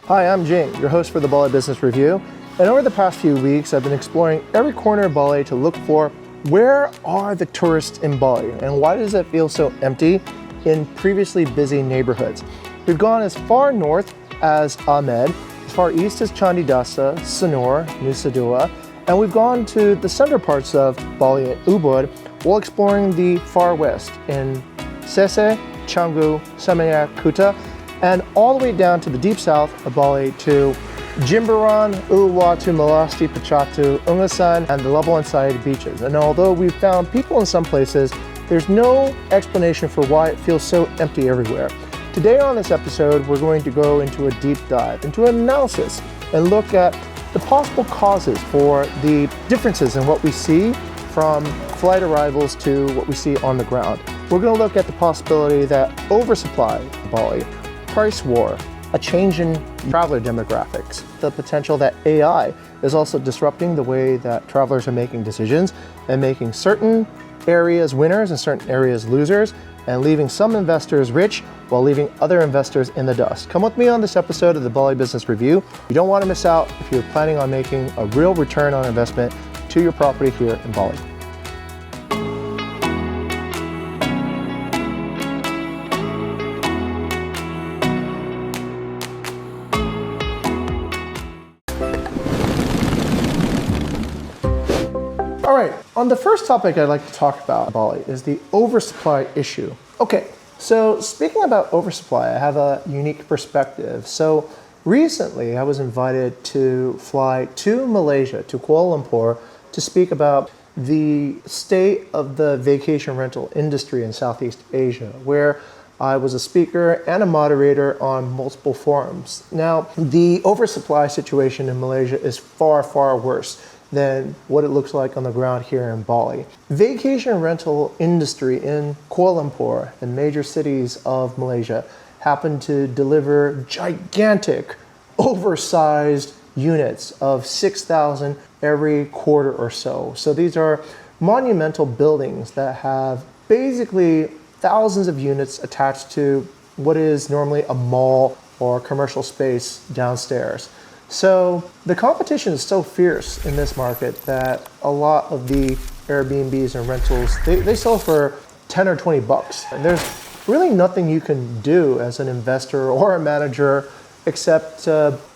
Hi, I'm Jing, your host for the Bali Business Review. And over the past few weeks, I've been exploring every corner of Bali to look for where are the tourists in Bali and why does it feel so empty in previously busy neighborhoods. We've gone as far north as Amed, as far east as Candidasa, Sanur, Nusa Dua, and we've gone to the center parts of Bali and Ubud while exploring the far west in Sese, Canggu, Seminyak, Kuta, and all the way down to the deep south of Bali to Jimbaran, Uluwatu, Malaysia, Pecatu, Ungasan, and the level inside beaches. And although we've found people in some places, there's no explanation for why it feels so empty everywhere. Today on this episode, we're going to go into a deep dive, into an analysis, and look at the possible causes for the differences in what we see from flight arrivals to what we see on the ground. We're going to look at the possibility that oversupply in Bali, price war, a change in traveler demographics, the potential that AI is also disrupting the way that travelers are making decisions and making certain areas winners and certain areas losers, and leaving some investors rich while leaving other investors in the dust. Come with me on this episode of the Bali Business Review. You don't want to miss out if you're planning on making a real return on investment to your property here in Bali. All right, on the first topic I'd like to talk about Bali is the oversupply issue. Okay, so speaking about oversupply, I have a unique perspective. So recently I was invited to fly to Malaysia, to Kuala Lumpur, to speak about the state of the vacation rental industry in Southeast Asia, where I was a speaker and a moderator on multiple forums. Now, the oversupply situation in Malaysia is far, far worse than what it looks like on the ground here in Bali. Vacation rental industry in Kuala Lumpur and major cities of Malaysia happen to deliver gigantic, oversized units of 6,000 every quarter or so. So these are monumental buildings that have basically thousands of units attached to what is normally a mall or commercial space downstairs. So the competition is so fierce in this market that a lot of the Airbnbs and rentals, they sell for 10 or 20 bucks. And there's really nothing you can do as an investor or a manager except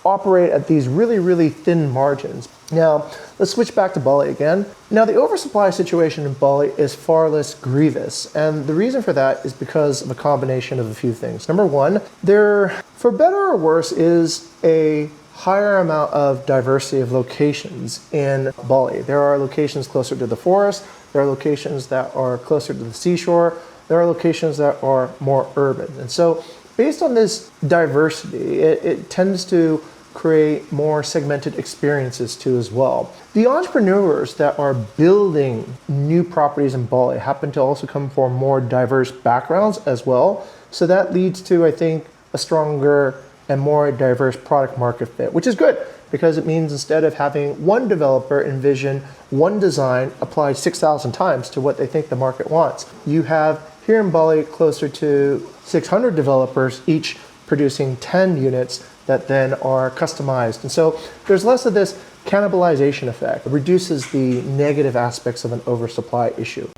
operate at these really, really thin margins. Now, let's switch back to Bali again. Now, the oversupply situation in Bali is far less grievous. And the reason for that is because of a combination of a few things. Number one, there, for better or worse, is a higher amount of diversity of locations in Bali. There are locations closer to the forest, there are locations that are closer to the seashore, there are locations that are more urban. And so based on this diversity, it tends to create more segmented experiences too as well. The entrepreneurs that are building new properties in Bali happen to also come from more diverse backgrounds as well. So that leads to, I think, a stronger and more diverse product market fit, which is good because it means instead of having one developer envision one design applied 6,000 times to what they think the market wants, you have here in Bali closer to 600 developers, each producing 10 units that then are customized. And so there's less of this cannibalization effect. It reduces the negative aspects of an oversupply issue.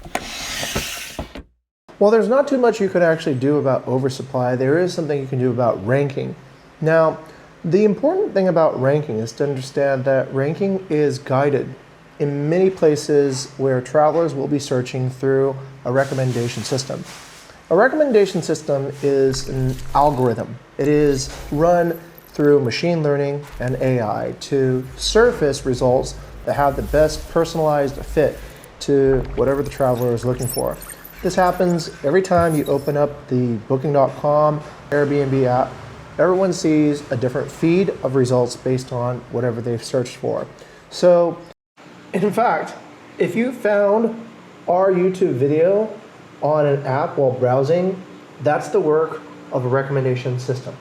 While there's not too much you can actually do about oversupply, there is something you can do about ranking. Now, the important thing about ranking is to understand that ranking is guided in many places where travelers will be searching through a recommendation system. A recommendation system is an algorithm. It is run through machine learning and AI to surface results that have the best personalized fit to whatever the traveler is looking for. This happens every time you open up the Booking.com, Airbnb app. Everyone sees a different feed of results based on whatever they've searched for. So, in fact, if you found our YouTube video on an app while browsing, that's the work of a recommendation system.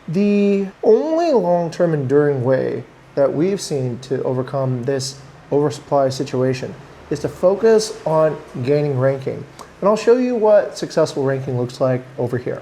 The only long-term enduring way that we've seen to overcome this oversupply situation is to focus on gaining ranking. And I'll show you what successful ranking looks like over here.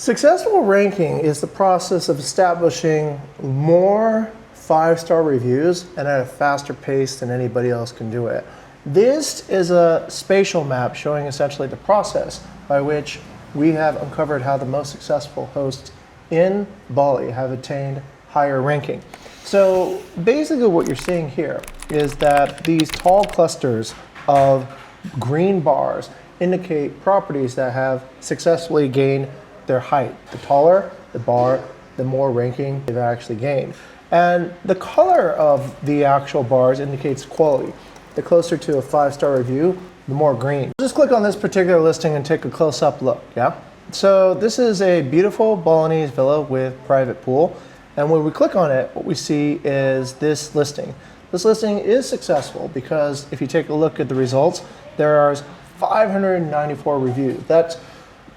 Successful ranking is the process of establishing more 5-star reviews and at a faster pace than anybody else can do it. This is a spatial map showing essentially the process by which we have uncovered how the most successful hosts in Bali have attained higher ranking. So basically what you're seeing here is that these tall clusters of green bars indicate properties that have successfully gained their height. The taller the bar, the more ranking they've actually gained. And the color of the actual bars indicates quality. The closer to a 5-star review, the more green. Just click on this particular listing and take a close-up look, yeah? So this is a beautiful Balinese villa with private pool. And when we click on it, what we see is this listing. This listing is successful because if you take a look at the results, there are 594 reviews. That's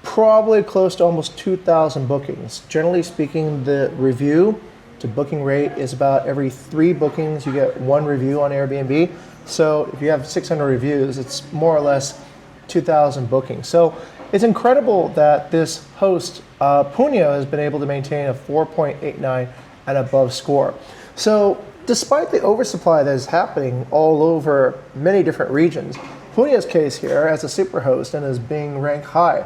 probably close to almost 2,000 bookings. Generally speaking, the review to booking rate is about every 3 bookings you get 1 review on Airbnb. So if you have 600 reviews, it's more or less 2,000 bookings. So it's incredible that this host, Punya, has been able to maintain a 4.89 and above score. So despite the oversupply that is happening all over many different regions, Punya's case here as a superhost and as being ranked high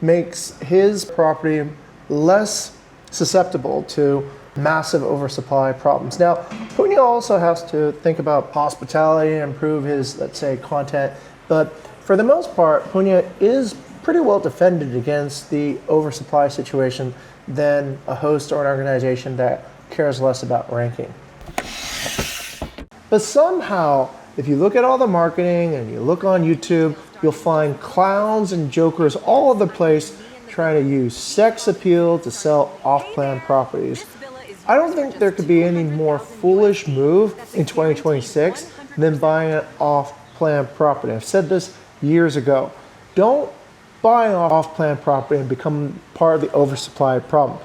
makes his property less susceptible to massive oversupply problems. Now, Punya also has to think about hospitality and improve his, let's say, content, but for the most part, Punya is pretty well defended against the oversupply situation than a host or an organization that cares less about ranking. But somehow, if you look at all the marketing and you look on YouTube, you'll find clowns and jokers all over the place trying to use sex appeal to sell off-plan properties. I don't think there could be any more foolish move in 2026 than buying an off-plan property. I've said this years ago. Don't buy an off-plan property and become part of the oversupply problem.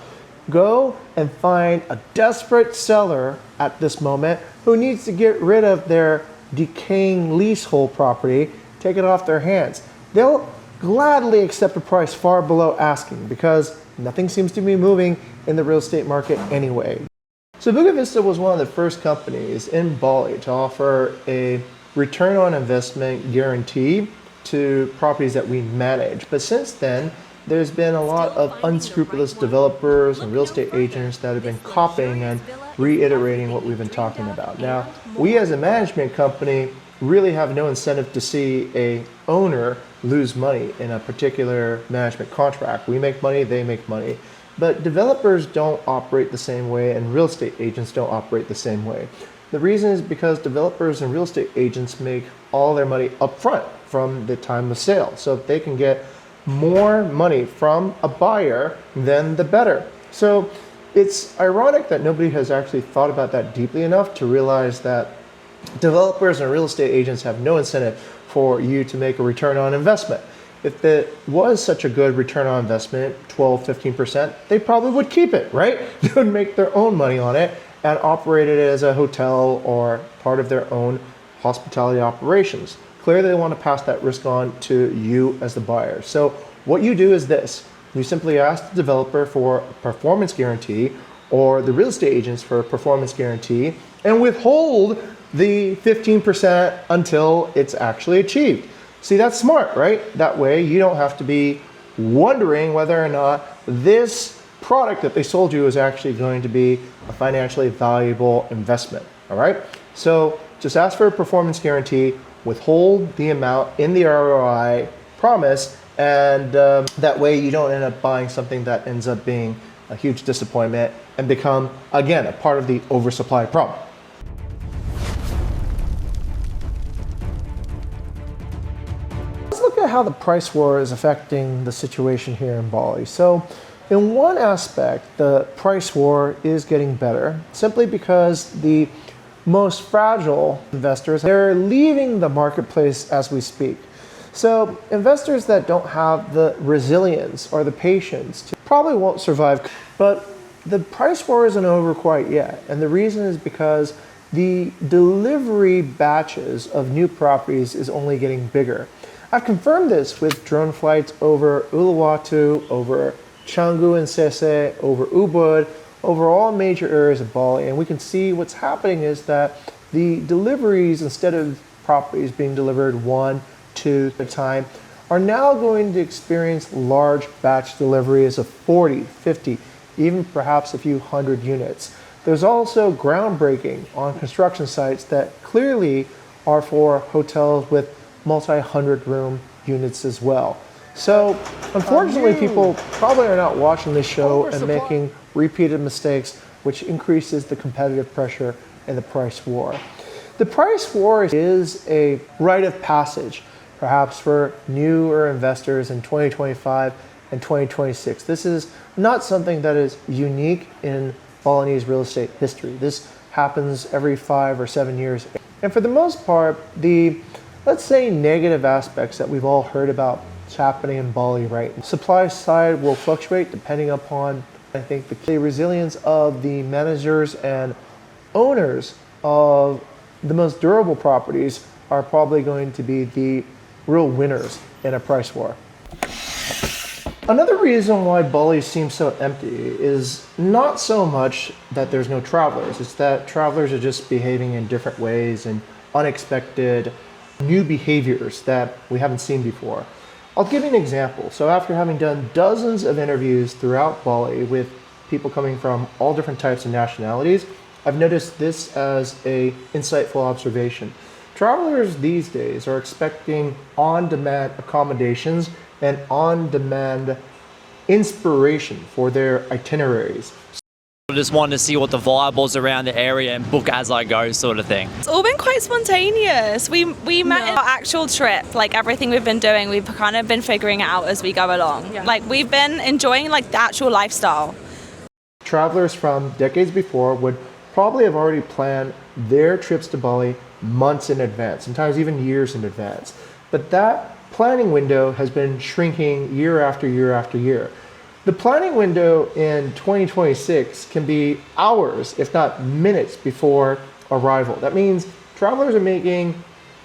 Go and find a desperate seller at this moment who needs to get rid of their decaying leasehold property, take it off their hands. They'll gladly accept a price far below asking because nothing seems to be moving in the real estate market anyway. So Buga Vista was one of the first companies in Bali to offer a return on investment guarantee to properties that we manage. But since then, there's been a lot of unscrupulous developers and real estate agents that have been copying and reiterating what we've been talking about. Now, we as a management company really have no incentive to see a owner lose money in a particular management contract. We make money, they make money. But developers don't operate the same way and real estate agents don't operate the same way. The reason is because developers and real estate agents make all their money upfront from the time of sale. So if they can get more money from a buyer, then the better. So it's ironic that nobody has actually thought about that deeply enough to realize that developers and real estate agents have no incentive for you to make a return on investment. If it was such a good return on investment, 12, 15%, they probably would keep it, right? They would make their own money on it and operate it as a hotel or part of their own hospitality operations. Clearly, they want to pass that risk on to you as the buyer. So what you do is this. You simply ask the developer for a performance guarantee or the real estate agents for a performance guarantee and withhold the 15% until it's actually achieved. See, that's smart, right? That way you don't have to be wondering whether or not this product that they sold you is actually going to be a financially valuable investment, all right? So just ask for a performance guarantee, withhold the amount in the ROI promise, and that way you don't end up buying something that ends up being a huge disappointment and become, again, a part of the oversupply problem. Let's look at how the price war is affecting the situation here in Bali. So in one aspect, the price war is getting better simply because the most fragile investors, they're leaving the marketplace as we speak. So investors that don't have the resilience or the patience probably won't survive. But the price war isn't over quite yet. And the reason is because the delivery batches of new properties is only getting bigger. I've confirmed this with drone flights over Uluwatu, over Canggu and Sese, over Ubud, over all major areas of Bali. And we can see what's happening is that the deliveries, instead of properties being delivered 1, 2 at a time, are now going to experience large batch deliveries of 40, 50, even perhaps a few hundred units. There's also groundbreaking on construction sites that clearly are for hotels with multi-hundred room units as well. So unfortunately, people probably are not watching this show and making repeated mistakes, which increases the competitive pressure and the price war. The price war is a rite of passage, perhaps for newer investors in 2025 and 2026. This is not something that is unique in Balinese real estate history. This happens every 5 or 7 years. And for the most part, the, let's say, negative aspects that we've all heard about is happening in Bali right now. Supply side will fluctuate depending upon, I think, the resilience of the managers and owners of the most durable properties are probably going to be the real winners in a price war. Another reason why Bali seems so empty is not so much that there's no travelers, it's that travelers are just behaving in different ways and unexpected new behaviors that we haven't seen before. I'll give you an example. So after having done dozens of interviews throughout Bali with people coming from all different types of nationalities, I've noticed this as an insightful observation. Travelers these days are expecting on-demand accommodations and on-demand inspiration for their itineraries. I just wanted to see what the vibe was around the area and book as I go sort of thing. It's all been quite spontaneous. We met in our actual trip, like everything we've been doing, we've kind of been figuring it out as we go along. Yeah. Like we've been enjoying like the actual lifestyle. Travelers from decades before would probably have already planned their trips to Bali months in advance, sometimes even years in advance. But that planning window has been shrinking year after year after year. The planning window in 2026 can be hours, if not minutes, before arrival. That means travelers are making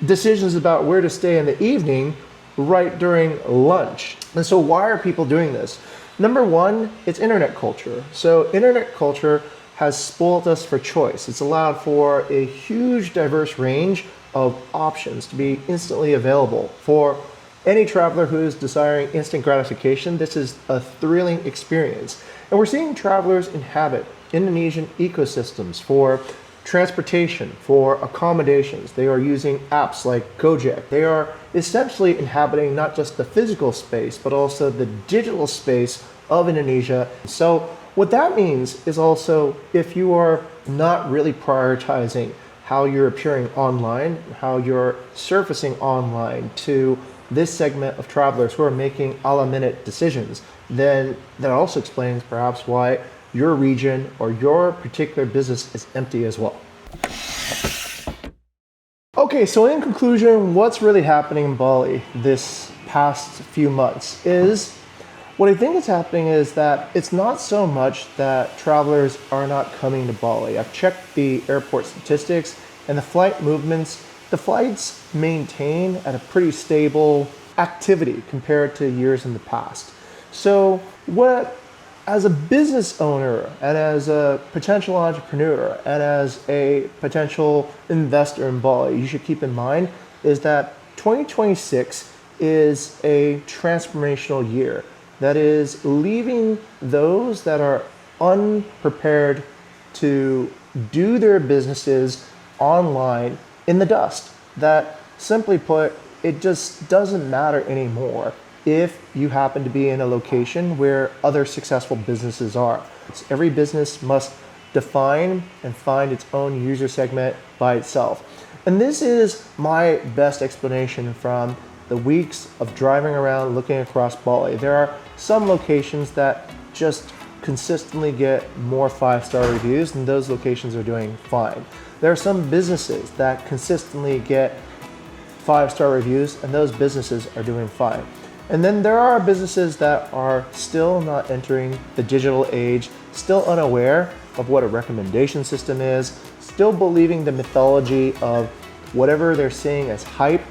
decisions about where to stay in the evening right during lunch. And so why are people doing this? Number one, it's internet culture. So internet culture has spoiled us for choice. It's allowed for a huge diverse range of options to be instantly available. For any traveler who is desiring instant gratification, this is a thrilling experience. And we're seeing travelers inhabit Indonesian ecosystems for transportation, for accommodations. They are using apps like Gojek. They are essentially inhabiting not just the physical space, but also the digital space of Indonesia. So what that means is also, if you are not really prioritizing how you're appearing online, how you're surfacing online to this segment of travelers who are making a la minute decisions, then that also explains perhaps why your region or your particular business is empty as well. Okay, so in conclusion, what's really happening in Bali this past few months is, what I think is happening is that it's not so much that travelers are not coming to Bali. I've checked the airport statistics and the flight movements. The flights maintain at a pretty stable activity compared to years in the past. So as a business owner and as a potential entrepreneur and as a potential investor in Bali, you should keep in mind is that 2026 is a transformational year that is leaving those that are unprepared to do their businesses online in the dust. That, simply put, it just doesn't matter anymore if you happen to be in a location where other successful businesses are. Every business must define and find its own user segment by itself. And this is my best explanation from the weeks of driving around looking across Bali. There are some locations that just consistently get more 5-star reviews, and those locations are doing fine. There are some businesses that consistently get 5-star reviews, and those businesses are doing fine. And then there are businesses that are still not entering the digital age, still unaware of what a recommendation system is, still believing the mythology of whatever they're seeing as hype.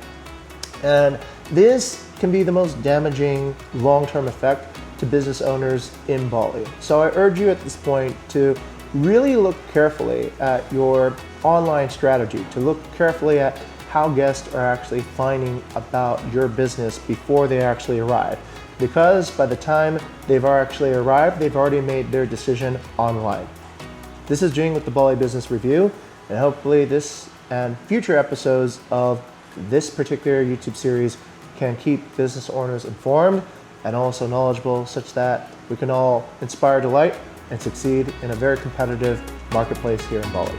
And this can be the most damaging long-term effect to business owners in Bali. So I urge you at this point to really look carefully at your online strategy, to look carefully at how guests are actually finding about your business before they actually arrive. Because by the time they've actually arrived, they've already made their decision online. This is Jing with the Bali Business Review, and hopefully this and future episodes of this particular YouTube series can keep business owners informed and also knowledgeable, such that we can all inspire delight and succeed in a very competitive marketplace here in Bali.